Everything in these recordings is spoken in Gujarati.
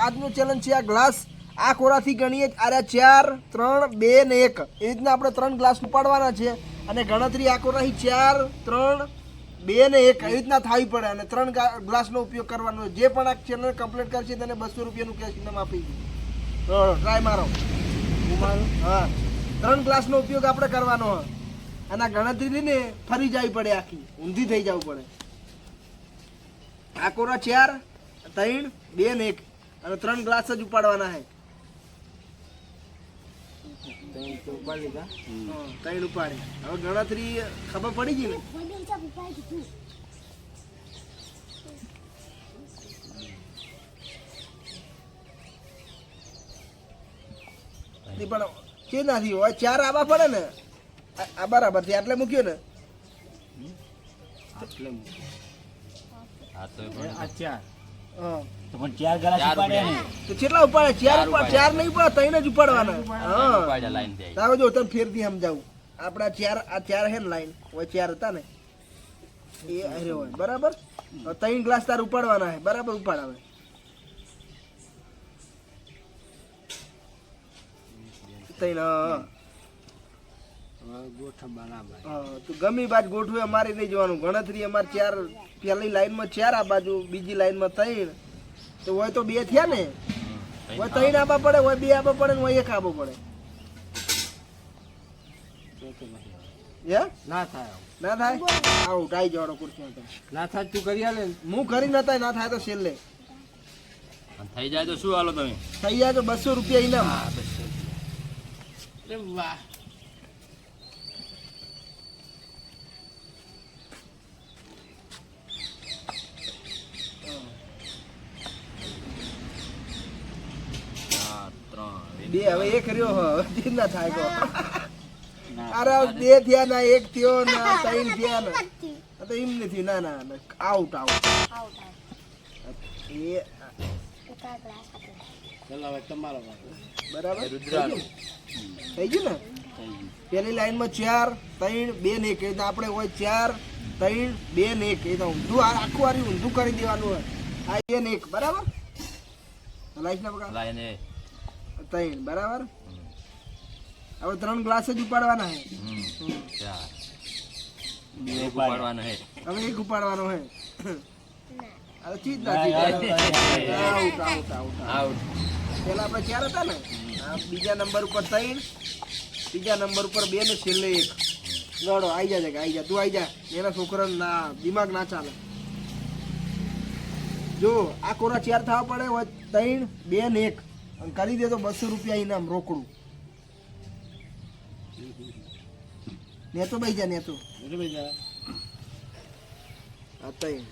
આજનો ચેલેન્જ છે આ ગ્લાસ આ કોરાથી ગણીએ આ 4 3 2 ને 1 એ રીતના આપણે 3 ગ્લાસ ઉપાડવાના છે અને ગણતરી આ કોરાથી 4 3 2 ને 1 એ રીતના થવી પડે અને 3 ગ્લાસનો ઉપયોગ કરવાનો. જે પણ આ ચેનલ કમ્પ્લીટ કરશે તેને 200 રૂપિયાનું કેશ ઇનામ આપી દઉં. ટ્રાય મારો. હા 3 ગ્લાસનો ઉપયોગ આપણે કરવાનો હોય અને આ ગણતરી લઈને ફરી જવી પડે, આખી ઊંધી થઈ જવું પડે. આ કોરા 4 3 2 ને 1 અને 3 ગ્લાસ જ ઉપાડવાના છે. 3 ઉપાડી. હવે ગણતરી ખબર પડી ગઈ ને? પણ કે નથી હોય 4 આવા પડે ને આ બરાબર છે એટલે મૂક્યો ને તો કેટલા ઉપાડે? 4 નહીં ઉપાડે, 3 જ ઉપાડવાના. હા જો તમે ફેરથી સમજાવું. આપડા 4 આ 4 હે ને લાઈન હોય 4 હતા ને એ અરે હોય બરાબર. 3 ગ્લાસ તાર ઉપાડવાના છે બરાબર. ઉપાડ હવે તું ગમી બાજુ ગોઠવે, અમારે નહીં જોવાનું. ગણતરી અમારે 4 પહેલી લાઈનમાં 4 આ બાજુ, બીજી લાઈનમાં 3 તો હોય તો 2 થયા ને. હોય 3 આબા પડે, હોય 2 આબા પડે, હોય 1 આબો પડે. ના થાય આવું ટાઈ જવાનો ખુરશી ના થાય. તું કરી આલે, હું કરી નતા ના થાય તો છેલ્લે થઈ જાય તો શું હાલો તમે? થઈ જાય તો 200 રૂપિયા ઇનામ. વાહ બે હવે 1 રહ્યો હવે ના થાય તો. અરે 2 થયા ના 1 થયો ના 3 થયા ને તો એમ નથી. ના ના આઉટ એ તમારો બરાબર થઈ ગયું ને. પેલી લાઈનમાં 4 3 2 ને 1 આપણે હોય 4 3 2 ને 1 એ તો ઊંધું આખું વારી ઊંધું કરી દેવાનું હોય. આ 2 ને 1 બરાબર. લાઈટ ના બગા લાઈને 3 બરાબર. હવે 3 ગ્લાસ જ ઉપાડવાના છે. હવે 1 ઉપાડવાનો છે. અરે ચીજ નથી. આઉટ. પેલા આપણે 4 હતા ને, બીજા નંબર ઉપર 3, ત્રીજા નંબર ઉપર 2 ને છેલ્લે 1. લડો આવી જા કે આવી જા, તું આવી જા. એના છોકરાને ના દિમાગ ના ચાલે. જો આ કોરા 4 થવા પડે હોય 3 2 ને 1 અને કરી દે તો 200 રૂપિયા ઇનામ રોકડું. નેતો ભાઈ જા નેતો આ 3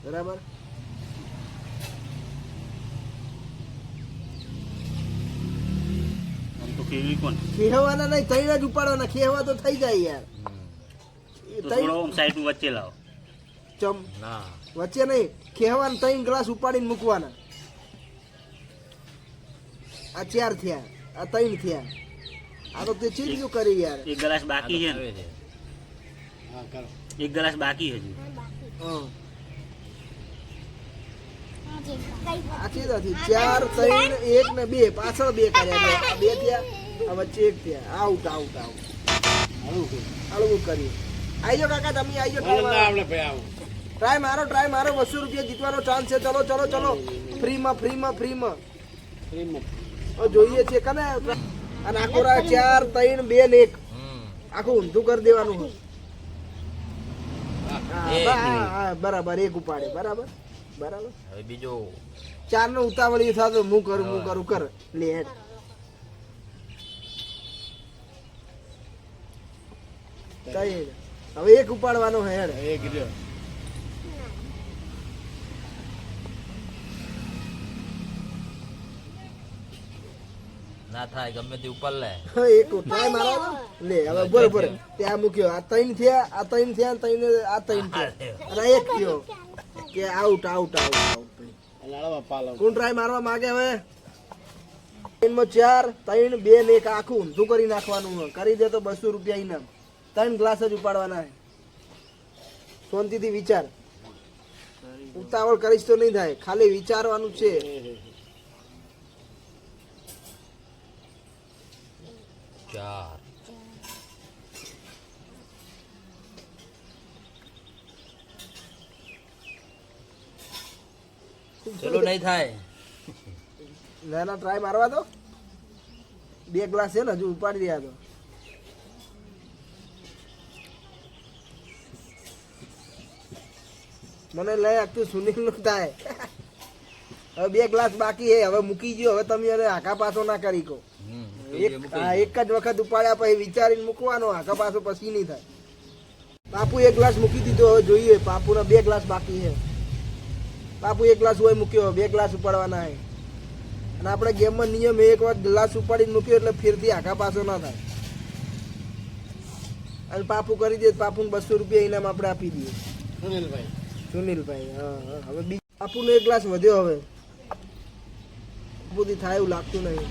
બરાબર. ખેહવાના નહીં, 3 જ ઉપાડવાના. ખેહવા તો થઈ જાય યાર. વચ્ચે લાવો. ચમ વચ્ચે નહીં, ખેહવાના 3 ગ્લાસ ઉપાડીને મૂકવાના. આ 4 થયા, આ 3 થયા. આ તો તે ચીજ કરી યાર. 1 ગ્લાસ બાકી છે ને? 1 ગ્લાસ બાકી હજી. આ ચીજ હતી 4 3 1 ને 2 પાછળ 2 કર્યા. 2 થયા, આ વચ્ચે 1 થયા. આઉટ હળવું કરીએ. આવી જાઓ કાકા, તમે આવી જાઓ. ટ્રાય મારો 200 રૂપિયા જીતવાનો ચાન્સ છે. ચલો ફ્રીમાં જોઈએ છે કને. અને આખો 4 3 2 ને 1 આખું ઊંધું કરી દેવાનું હોય. બરાબર 1 ઉપાડે. બરાબર. હવે બીજો 4 નો ઉતાવળી થતો હું કરું કર લે હેડ. હવે 1 ઉપાડવાનો હેડ. 1 રહ્યો. ના થાય ગમે તે ઉપર લે. 1 ટ્રાય મારો લે. હવે બરોબર ત્યાં મૂક્યો. આ 3 થયા, આ 3 થયા, આ 3 થયા અને 1 થયો કે આઉટ. કોણ ટ્રાય મારવા માંગે? હવે 4 3 2 ને 1 આખું ઊંધું કરી નાખવાનું. કરી દે તો 200 રૂપિયા ઇનામ. 3 ગ્લાસ જ ઉપાડવાના છે. શાંતિથી વિચાર. ઉતાવળ કરીશ તો નહીં થાય, ખાલી વિચારવાનું છે. ચાર. ચલો નહીં થાય. નાના ટ્રાય મારવા દો. 2 ગ્લાસ છે ને હજુ ઉપાડી રહ્યા તો. મને લઈ આપતું સુનિલ નું થાય. હવે 2 ગ્લાસ બાકી છે, હવે મૂકી ગયો. હવે તમે એને આખા પાછો ના કરી કહો. એક જ વખત ઉપાડ્યા પછી વિચારીને મૂકવાનો, આખા પાછો પછી નહીં થાય. બાપુ 1 ગ્લાસ મૂકી દીધો, હવે જોઈએ. બાપુના 2 ગ્લાસ બાકી છે. બાપુ 1 ગ્લાસ હોય મૂક્યો, 2 ગ્લાસ ઉપાડવાના છે. અને આપણે ગેમમાં નિયમ એક વાર ગ્લાસ ઉપાડીને મૂક્યો એટલે ફેરથી આખા પાછો ના થાય. અને પાપુ કરી દે, પાપુને 200 રૂપિયા ઇનામ આપણે આપી દઈએ. સુનિલભાઈ હા હા. હવે બાપુનો 1 ગ્લાસ વધ્યો. હવે બાપુથી થાય એવું લાગતું નહીં.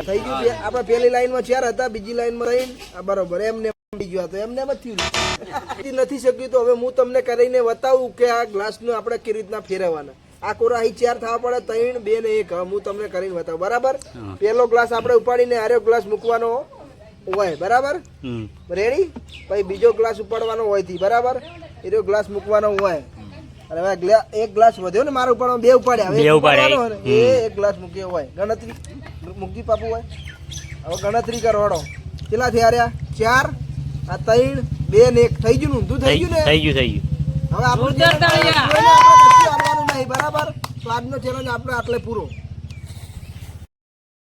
થઈ ગયું. આપણે પહેલી લાઈનમાં 4 હતા, બીજી લાઈનમાં 3. બરોબર એમને ગયો તો એમને એમ જ થયું. નથી શક્યું તો હવે હું તમને કરીને બતાવું કે આ ગ્લાસનું આપણે કેવી રીતના ફેરવવાના. આ કોરા અહીં 4 થવા પડે, 3, 2 ને 1. હું તમને કરીને બતાવું. બરાબર. પહેલો ગ્લાસ આપણે ઉપાડીને આર્યો ગ્લાસ મૂકવાનો હોય. બરાબર રેડી. પછી બીજો ગ્લાસ ઉપાડવાનો હોય થી. બરાબર. એનો ગ્લાસ મૂકવાનો હોય. અને હવે 1 ગ્લાસ વધ્યો ને મારા ઉપાડવાનો, 2 ઉપાડ્યા. હવે ઉપાડવાનો એ 1 ગ્લાસ મૂક્યો હોય. ગણતરી મૂકી પાપુ હોય. હવે ગણતરી કરવાડો. કેટલા થયા રહ્યા? 4, આ 3, 2 ને 1. થઈ ગયું ને? ઊંધું થઈ ગયું ને? થઈ ગયું. હવે આપણે કશું આવવાનું નહીં. બરાબર. તો આજનો ચેલેન્જ આપણે આટલે પૂરો.